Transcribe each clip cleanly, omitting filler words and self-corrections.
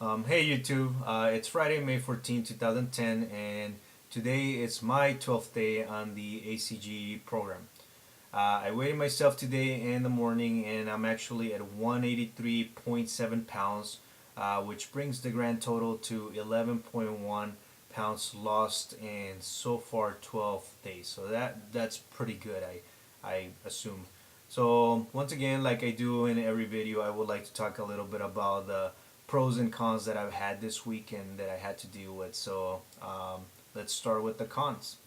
Hey YouTube, it's Friday, May 14, 2010, and today is my 12th day on the HCG program. I weighed myself today in the morning and I'm actually at 183.7 pounds, which brings the grand total to 11.1 pounds lost in so far 12 days. So that's pretty good, I assume. So once again, like I do in every video, I would like to talk a little bit about the pros and cons that I've had this week and that I had to deal with. So let's start with the cons.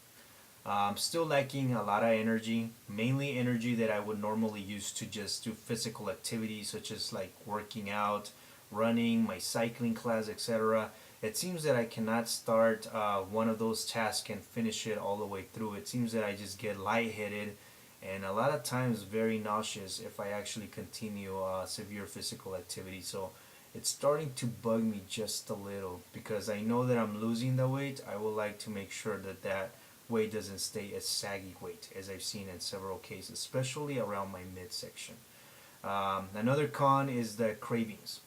I'm still lacking a lot of energy, mainly energy that I would normally use to just do physical activities such as like working out, running, my cycling class, etc. It seems that I cannot start one of those tasks and finish it all the way through. It seems that I just get lightheaded and a lot of times very nauseous if I actually continue severe physical activity. So it's starting to bug me just a little because I know that I'm losing the weight. I would like to make sure that weight doesn't stay a saggy weight as I've seen in several cases, especially around my midsection. Another con is the cravings.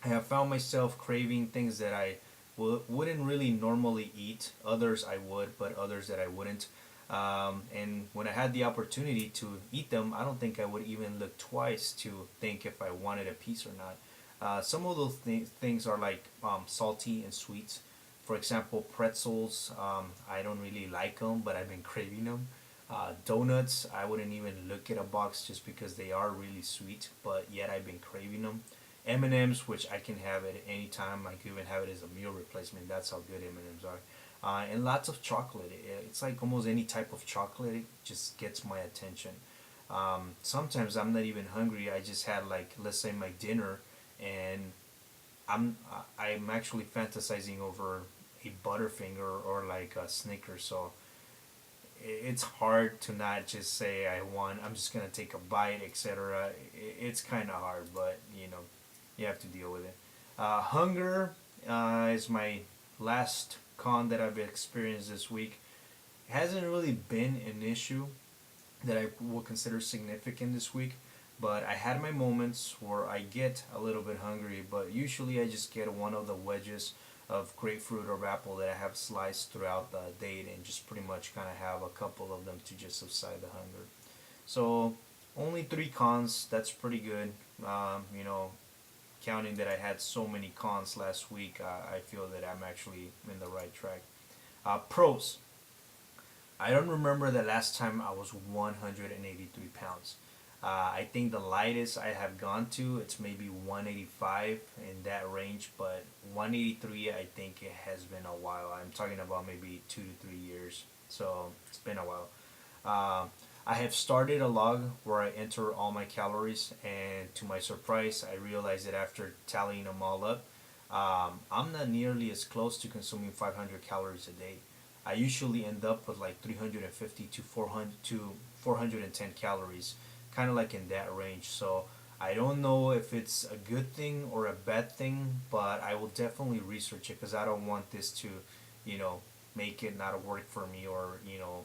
I have found myself craving things that I wouldn't really normally eat. Others I would, but others that I wouldn't. And when I had the opportunity to eat them, I don't think I would even look twice to think if I wanted a piece or not. Some of those things are like salty and sweet. For example, pretzels, I don't really like them, but I've been craving them. Donuts, I wouldn't even look at a box just because they are really sweet, but yet I've been craving them. M&Ms, which I can have at any time. I can even have it as a meal replacement. That's how good M&Ms are. And lots of chocolate. It's like almost any type of chocolate. It just gets my attention. Sometimes I'm not even hungry. I just had like, let's say, my dinner, and I'm actually fantasizing over a Butterfinger or like a Snickers. So it's hard to not just say I want. I'm just gonna take a bite, etc. It's kind of hard, but you have to deal with it. Hunger is my last con that I've experienced this week. It hasn't really been an issue that I will consider significant this week, but I had my moments where I get a little bit hungry, but usually I just get one of the wedges of grapefruit or apple that I have sliced throughout the day and just pretty much kind of have a couple of them to just subside the hunger. So only three cons, that's pretty good. Counting that I had so many cons last week, I feel that I'm actually in the right track. Pros. I don't remember the last time I was 183 pounds. I think the lightest I have gone to it's maybe 185 in that range, but 183 I think it has been a while. I'm talking about maybe 2 to 3 years, so it's been a while. I have started a log where I enter all my calories, and to my surprise, I realized that after tallying them all up, I'm not nearly as close to consuming 500 calories a day. I usually end up with like 350 to 410 calories, kind of like in that range. So I don't know if it's a good thing or a bad thing, but I will definitely research it because I don't want this to, you know, make it not work for me or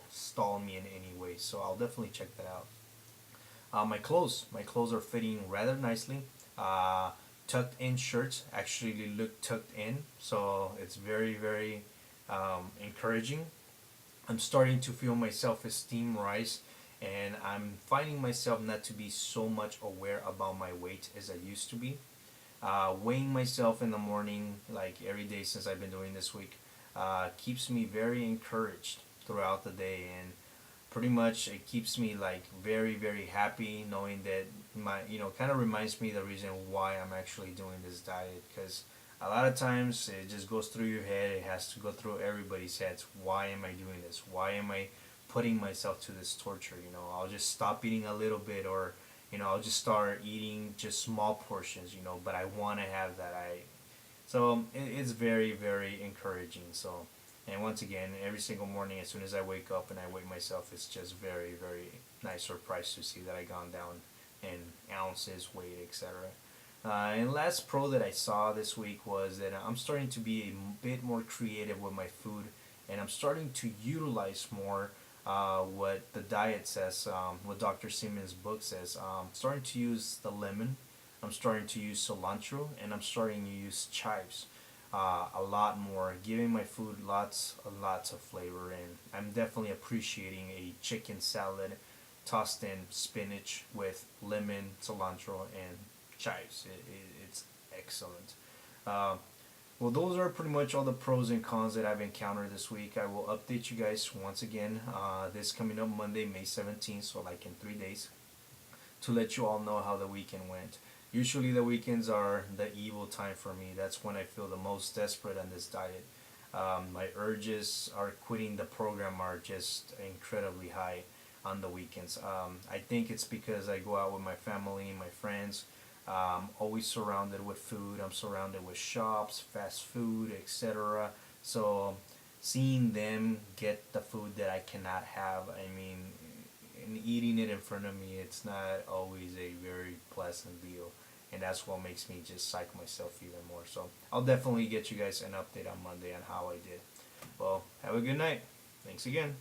stall me in any way. So I'll definitely check that out. My clothes are fitting rather nicely. Tucked in shirts actually look tucked in, so it's very encouraging. I'm starting to feel my self-esteem rise, and I'm finding myself not to be so much aware about my weight as I used to be. Weighing myself in the morning, like every day since I've been doing this week, keeps me very encouraged throughout the day, and pretty much it keeps me like very happy knowing that my kind of reminds me the reason why I'm actually doing this diet, because a lot of times it just goes through your head, it has to go through everybody's heads. Why am I doing this? Why am I putting myself to this torture? I'll just stop eating a little bit, or I'll just start eating just small portions, but I want to have that. It's very encouraging. So, and once again, every single morning, as soon as I wake up and I weigh myself, it's just very nice surprise to see that I gone down in ounces, weight, etc. And last pro that I saw this week was that I'm starting to be a bit more creative with my food, and I'm starting to utilize more what the diet says, what Dr. Simon's book says. Starting to use the lemon. I'm starting to use cilantro, and I'm starting to use chives a lot more, giving my food lots and lots of flavor. And I'm definitely appreciating a chicken salad tossed in spinach with lemon, cilantro, and chives. It's excellent. Uh, well, those are pretty much all the pros and cons that I've encountered this week. I will update you guys once again this coming up Monday, May 17th, so like in 3 days, to let you all know how the weekend went. Usually, the weekends are the evil time for me. That's when I feel the most desperate on this diet. My urges are quitting the program are just incredibly high on the weekends. I think it's because I go out with my family, my friends. Always surrounded with food. I'm surrounded with shops, fast food, etc. So seeing them get the food that I cannot have, I mean, and eating it in front of me, it's not always a very pleasant deal. And that's what makes me just psych myself even more. So I'll definitely get you guys an update on Monday on how I did. Well, have a good night. Thanks again.